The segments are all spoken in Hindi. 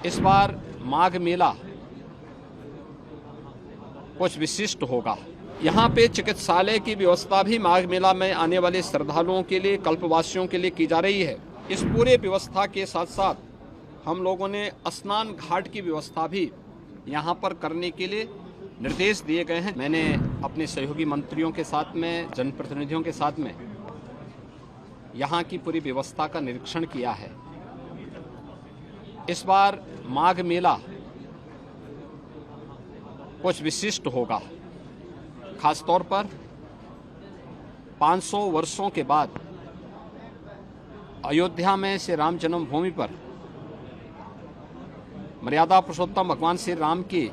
इस बार माघ मेला कुछ विशिष्ट होगा। यहाँ पे चिकित्सालय की व्यवस्था भी माघ मेला में आने वाले श्रद्धालुओं के लिए, कल्पवासियों के लिए की जा रही है। इस पूरे व्यवस्था के साथ साथ हम लोगों ने स्नान घाट की व्यवस्था भी यहाँ पर करने के लिए निर्देश दिए गए हैं। मैंने अपने सहयोगी मंत्रियों के साथ में, जनप्रतिनिधियों के साथ में यहाँ की पूरी व्यवस्था का निरीक्षण किया है। इस बार माघ मेला कुछ विशिष्ट होगा। खासतौर पर 500 वर्षों के बाद अयोध्या में श्री राम जन्मभूमि पर मर्यादा पुरुषोत्तम भगवान श्री राम की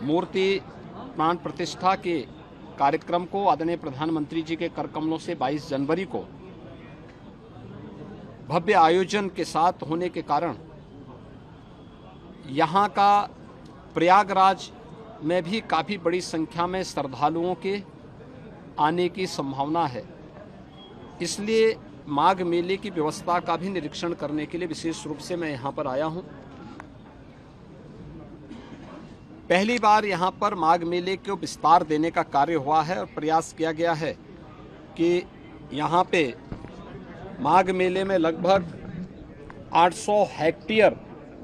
मूर्ति प्राण प्रतिष्ठा के कार्यक्रम को आदरणीय प्रधानमंत्री जी के कर कमलों से 22 जनवरी को भव्य आयोजन के साथ होने के कारण यहाँ का प्रयागराज में भी काफ़ी बड़ी संख्या में श्रद्धालुओं के आने की संभावना है। इसलिए माघ मेले की व्यवस्था का भी निरीक्षण करने के लिए विशेष रूप से मैं यहाँ पर आया हूँ। पहली बार यहाँ पर माघ मेले को विस्तार देने का कार्य हुआ है और प्रयास किया गया है कि यहाँ पे माघ मेले में लगभग 800 हेक्टेयर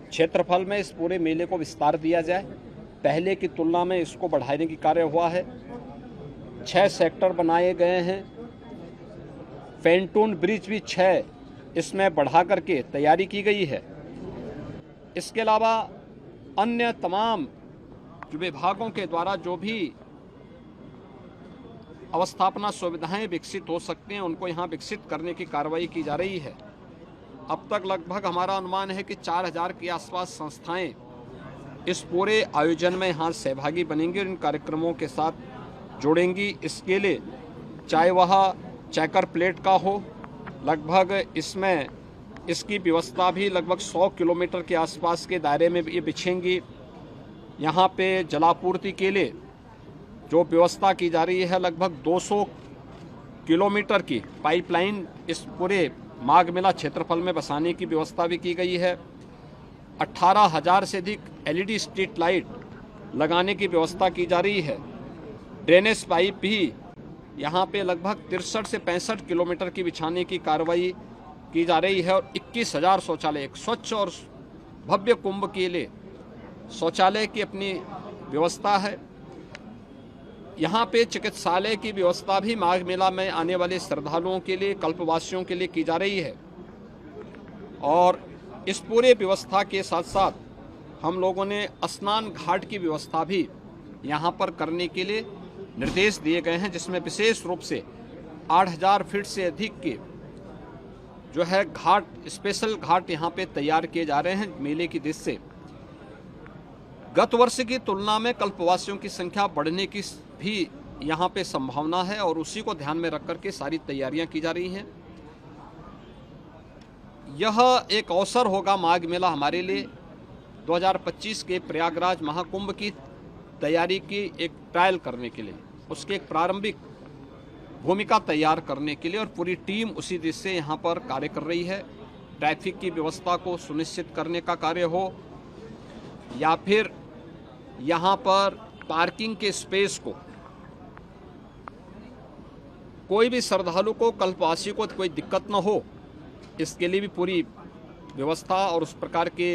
क्षेत्रफल में इस पूरे मेले को विस्तार दिया जाए। पहले की तुलना में इसको बढ़ाने की कार्य हुआ है। 6 सेक्टर बनाए गए हैं। पेंटून ब्रिज भी 6 इसमें बढ़ा करके तैयारी की गई है। इसके अलावा अन्य तमाम विभागों के द्वारा जो भी अवस्थापना सुविधाएं विकसित हो सकते हैं उनको यहाँ विकसित करने की कार्रवाई की जा रही है। अब तक लगभग हमारा अनुमान है कि 4000 के आसपास संस्थाएं इस पूरे आयोजन में यहाँ सहभागी बनेंगी और इन कार्यक्रमों के साथ जुड़ेंगी। इसके लिए चाहे वह चेकर प्लेट का हो, लगभग इसमें इसकी व्यवस्था भी लगभग 100 किलोमीटर के आसपास के दायरे में ये बिछेंगी। यहाँ पे जलापूर्ति के लिए जो व्यवस्था की जा रही है, लगभग 200 किलोमीटर की पाइपलाइन इस पूरे माघ मेला क्षेत्रफल में बसाने की व्यवस्था भी की गई है। 18,000 से अधिक LED स्ट्रीट लाइट लगाने की व्यवस्था की जा रही है। ड्रेनेज पाइप भी यहाँ पे लगभग 63 से 65 किलोमीटर की बिछाने की कार्रवाई की जा रही है और 21,000 शौचालय, एक स्वच्छ और भव्य कुंभ के लिए शौचालय की अपनी व्यवस्था है। यहाँ पे चिकित्सालय की व्यवस्था भी माघ मेला में आने वाले श्रद्धालुओं के लिए, कल्पवासियों के लिए की जा रही है। और इस पूरे व्यवस्था के साथ साथ हम लोगों ने स्नान घाट की व्यवस्था भी यहाँ पर करने के लिए निर्देश दिए गए हैं, जिसमें विशेष रूप से 8,000 फीट से अधिक के जो है घाट, स्पेशल घाट यहाँ पे तैयार किए जा रहे हैं मेले की दृष्टि से। गत वर्ष की तुलना में कल्पवासियों की संख्या बढ़ने की भी यहाँ पे संभावना है और उसी को ध्यान में रख करके सारी तैयारियां की जा रही हैं। यह एक अवसर होगा माघ मेला हमारे लिए 2025 के प्रयागराज महाकुंभ की तैयारी की एक ट्रायल करने के लिए, उसके एक प्रारंभिक भूमिका तैयार करने के लिए, और पूरी टीम उसी दिशा से यहाँ पर कार्य कर रही है। ट्रैफिक की व्यवस्था को सुनिश्चित करने का कार्य हो या फिर यहाँ पर पार्किंग के स्पेस को, कोई भी श्रद्धालु को, कल्पवासी को कोई दिक्कत न हो, इसके लिए भी पूरी व्यवस्था और उस प्रकार के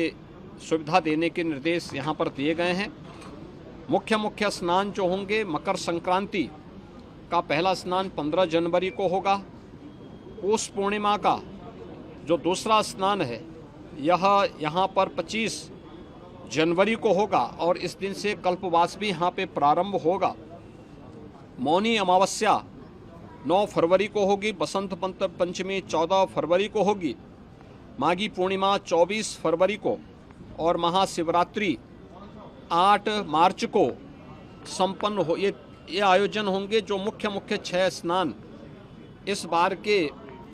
सुविधा देने के निर्देश यहाँ पर दिए गए हैं। मुख्य स्नान जो होंगे, मकर संक्रांति का पहला स्नान 15 जनवरी को होगा। पौष पूर्णिमा का जो दूसरा स्नान है यह यहाँ पर 25 जनवरी को होगा और इस दिन से कल्पवास भी यहाँ पे प्रारंभ होगा। मौनी अमावस्या 9 फरवरी को होगी। बसंत पंचमी 14 फरवरी को होगी। माघी पूर्णिमा 24 फरवरी को और महाशिवरात्रि 8 मार्च को संपन्न हो। ये आयोजन होंगे जो मुख्य 6 स्नान इस बार के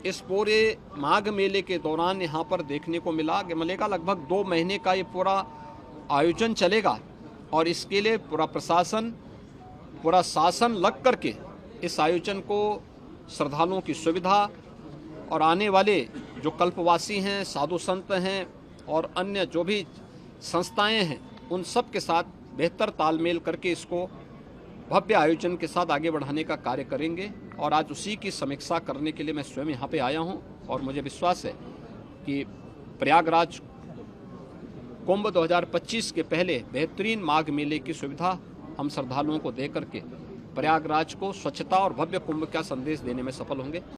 इस पूरे माघ मेले के दौरान यहाँ पर देखने को मिलेगा। लगभग 2 महीने का ये पूरा आयोजन चलेगा और इसके लिए पूरा प्रशासन, पूरा शासन लग करके इस आयोजन को श्रद्धालुओं की सुविधा और आने वाले जो कल्पवासी हैं, साधु संत हैं, और अन्य जो भी संस्थाएं हैं उन सब के साथ बेहतर तालमेल करके इसको भव्य आयोजन के साथ आगे बढ़ाने का कार्य करेंगे। और आज उसी की समीक्षा करने के लिए मैं स्वयं यहाँ पे आया हूँ और मुझे विश्वास है कि प्रयागराज कुंभ 2025 के पहले बेहतरीन माघ मेले की सुविधा हम श्रद्धालुओं को दे करके प्रयागराज को स्वच्छता और भव्य कुंभ का संदेश देने में सफल होंगे।